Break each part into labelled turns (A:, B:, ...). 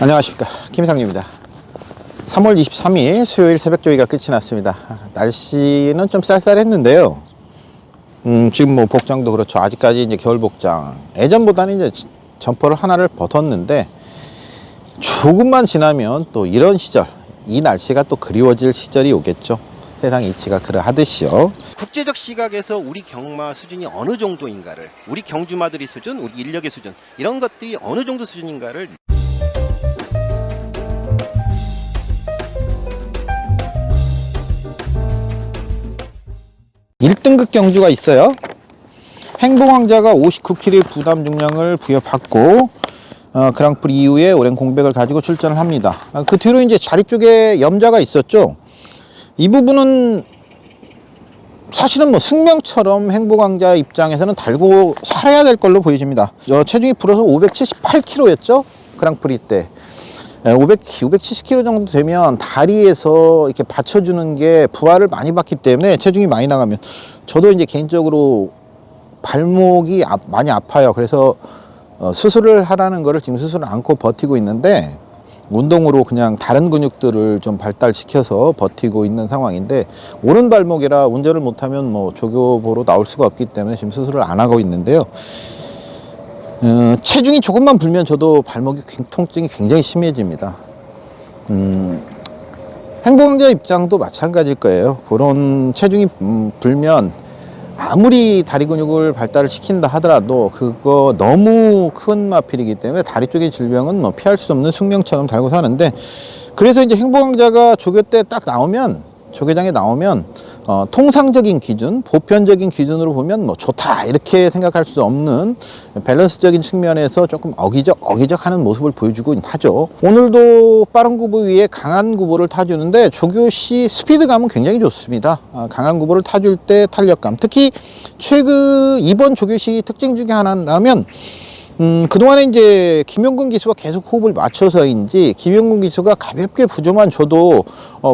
A: 안녕하십니까, 김상규입니다. 3월 23일 수요일 새벽 조기가 끝이 났습니다. 날씨는 좀 쌀쌀했는데요. 지금 뭐 복장도 그렇죠. 아직까지 이제 겨울 복장. 예전보다는 이제 점퍼를 하나를 벗었는데 조금만 지나면 또 이런 시절, 이 날씨가 또 그리워질 시절이 오겠죠. 세상 이치가 그러하듯이요.
B: 국제적 시각에서 우리 경마 수준이 어느 정도인가를, 우리 경주마들이 수준, 우리 인력의 수준, 이런 것들이 어느 정도 수준인가를
A: (1등급) 경주가 있어요. 행복왕자가 59kg 부담 중량을 부여받고 그랑프리 이후에 오랜 공백을 가지고 출전을 합니다. 그 뒤로 이제 자리 쪽에 염자가 있었죠. 이 부분은 사실은 뭐 숙명처럼 행복왕자 입장에서는 달고 살아야 될 걸로 보여집니다. 체중이 불어서 578kg였죠. 그랑프리 때. 570kg 정도 되면 다리에서 이렇게 받쳐주는 게 부하를 많이 받기 때문에 체중이 많이 나가면, 저도 이제 개인적으로 발목이 많이 아파요. 그래서 수술을 하라는 거를 지금 수술을 안고 버티고 있는데, 운동으로 그냥 다른 근육들을 좀 발달시켜서 버티고 있는 상황인데, 오른 발목이라 운전을 못하면 뭐 조교보러 나올 수가 없기 때문에 지금 수술을 안 하고 있는데요. 체중이 조금만 불면 저도 발목이 통증이 굉장히 심해집니다. 행복왕자 입장도 마찬가지일 거예요. 그런 체중이 불면 아무리 다리 근육을 발달을 시킨다 하더라도 그거 너무 큰 마필이기 때문에 다리 쪽의 질병은 뭐 피할 수 없는 숙명처럼 달고 사는데, 그래서 이제 행복왕자가 조교 때 딱 나오면, 조교장에 나오면 통상적인 기준, 보편적인 기준으로 보면 뭐 좋다 이렇게 생각할 수 없는 밸런스적인 측면에서 조금 어기적 하는 모습을 보여주고 하죠. 오늘도 빠른 구보 위에 강한 구보를 타주는데 조교시 스피드감은 굉장히 좋습니다. 강한 구보를 타줄 때 탄력감, 특히 이번 조교시 특징 중에 하나라면 그동안에 이제 김용근 기수가 계속 호흡을 맞춰서인지 김용근 기수가 가볍게 부조만 줘도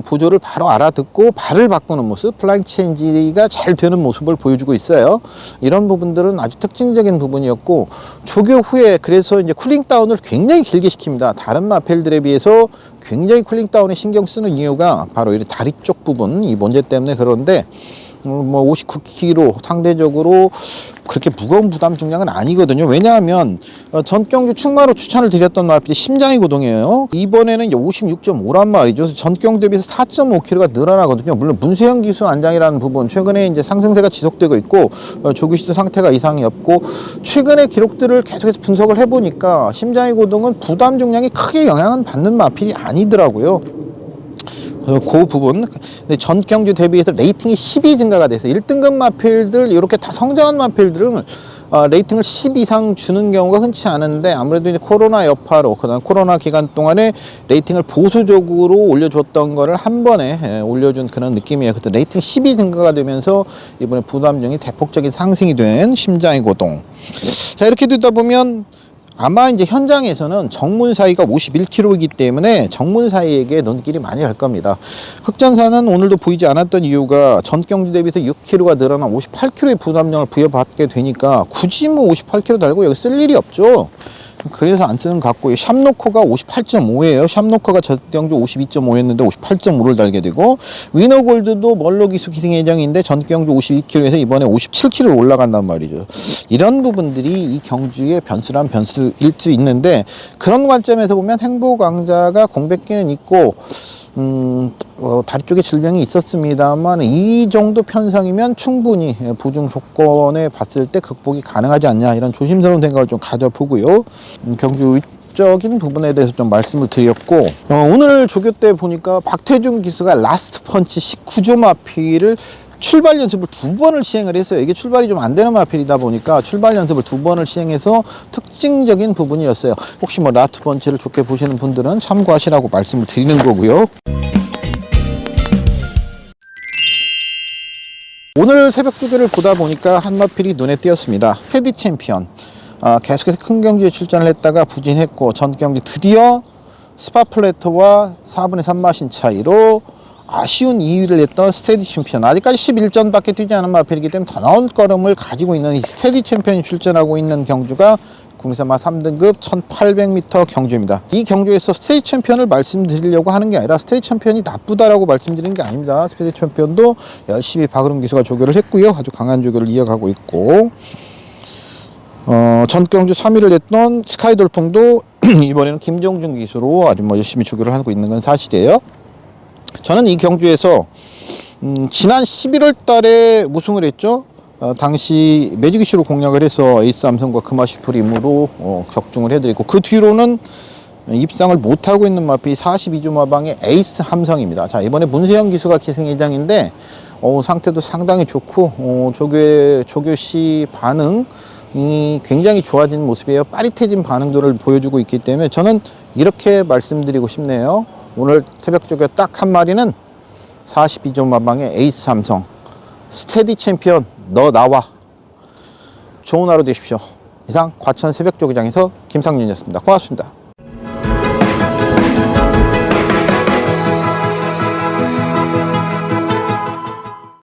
A: 부조를 바로 알아듣고 발을 바꾸는 모습, 플라잉 체인지가 잘 되는 모습을 보여주고 있어요. 이런 부분들은 아주 특징적인 부분이었고, 조교 후에 그래서 이제 쿨링 다운을 굉장히 길게 시킵니다. 다른 마펠들에 비해서 굉장히 쿨링 다운에 신경 쓰는 이유가 바로 이 다리 쪽 부분, 이 문제 때문에. 그런데 뭐 59kg 상대적으로 그렇게 무거운 부담 중량은 아니거든요. 왜냐하면 전경주 충마로 추천을 드렸던 마필이 심장이고동이에요. 이번에는 이제 56.5란 말이죠. 전경 대비해서 4.5kg가 늘어나거든요. 물론 문세영 기수 안장이라는 부분 최근에 이제 상승세가 지속되고 있고, 조규시도 상태가 이상이 없고, 최근의 기록들을 계속해서 분석을 해보니까 심장이고동은 부담 중량이 크게 영향은 받는 마필이 아니더라고요. 그 부분, 근데 전 경주 대비해서 레이팅이 10이 증가가 돼서 1등급 마필들, 이렇게 다 성장한 마필들은 레이팅을 10 이상 주는 경우가 흔치 않은데, 아무래도 이제 코로나 여파로, 그다음 코로나 기간 동안에 레이팅을 보수적으로 올려줬던 거를 한 번에 올려준 그런 느낌이에요. 그때 레이팅 10이 증가가 되면서 이번에 부담중이 대폭적인 상승이 된 심장의 고동. 자, 이렇게 되다 보면 아마 이제 현장에서는 정문사이가 51kg이기 때문에 정문사이에게 눈길이 많이 갈 겁니다. 흑전사는 오늘도 보이지 않았던 이유가 전경주 대비해서 6kg가 늘어난 58kg의 부담량을 부여받게 되니까 굳이 뭐 58kg 달고 여기 쓸 일이 없죠. 그래서 안 쓰는 것 같고, 샵노커가 58.5예요. 샵노커가 전경주 52.5였는데 58.5를 달게 되고, 위너골드도 멀로 기수 기승 예정인데 전경주 52kg에서 이번에 57kg로 올라간단 말이죠. 이런 부분들이 이 경주의 변수란 변수일 수 있는데, 그런 관점에서 보면 행복왕자가 공백기는 있고 다리 쪽에 질병이 있었습니다만, 이 정도 편성이면 충분히 부중 조건에 봤을 때 극복이 가능하지 않냐, 이런 조심스러운 생각을 좀 가져보고요. 경주 적인 부분에 대해서 좀 말씀을 드렸고, 오늘 조교 때 보니까 박태준 기수가 라스트 펀치 19조 마필을 출발 연습을 2번을 시행을 했어요. 이게 출발이 좀 안 되는 마필이다 보니까 출발 연습을 2번을 시행해서 특징적인 부분이었어요. 혹시 뭐 라스트 펀치를 좋게 보시는 분들은 참고하시라고 말씀을 드리는 거고요. 오늘 새벽 조교를 보다 보니까 한 마필이 눈에 띄었습니다. 테디 챔피언. 계속해서 큰 경기에 출전을 했다가 부진했고, 전 경기 드디어 스파 플래터와 4분의 3마신 차이로 아쉬운 2위를 했던 스테디 챔피언, 아직까지 11전밖에 뛰지 않은 마필이기 때문에 더 나은 걸음을 가지고 있는 이 스테디 챔피언이 출전하고 있는 경주가 국내선마 3등급 1800m 경주입니다. 이 경주에서 스테디 챔피언을 말씀드리려고 하는 게 아니라 스테디 챔피언이 나쁘다라고 말씀드리는 게 아닙니다. 스테디 챔피언도 열심히 박으름 기수가 조교를 했고요. 아주 강한 조교를 이어가고 있고, 전 경주 3위를 했던 스카이 돌풍도 이번에는 김종준 기수로 아주 열심히 조교를 하고 있는 건 사실이에요. 저는 이 경주에서 지난 11월 달에 우승을 했죠. 당시 매직 이슈로 공략을 해서 에이스 삼성과 금화 슈프림으로 적중을 해드리고, 그 뒤로는 입상을 못하고 있는 마피 42조 마방의 에이스 함성입니다. 자, 이번에 문세영 기수가 기승회장인데 상태도 상당히 좋고 조교시 반응이 굉장히 좋아진 모습이에요. 빠릿해진 반응들을 보여주고 있기 때문에 저는 이렇게 말씀드리고 싶네요. 오늘 새벽 조교 딱 한 마리는 42조 마방의 에이스 삼성, 스테디 챔피언 너 나와. 좋은 하루 되십시오. 이상 과천 새벽 조교장에서 김상윤이었습니다. 고맙습니다.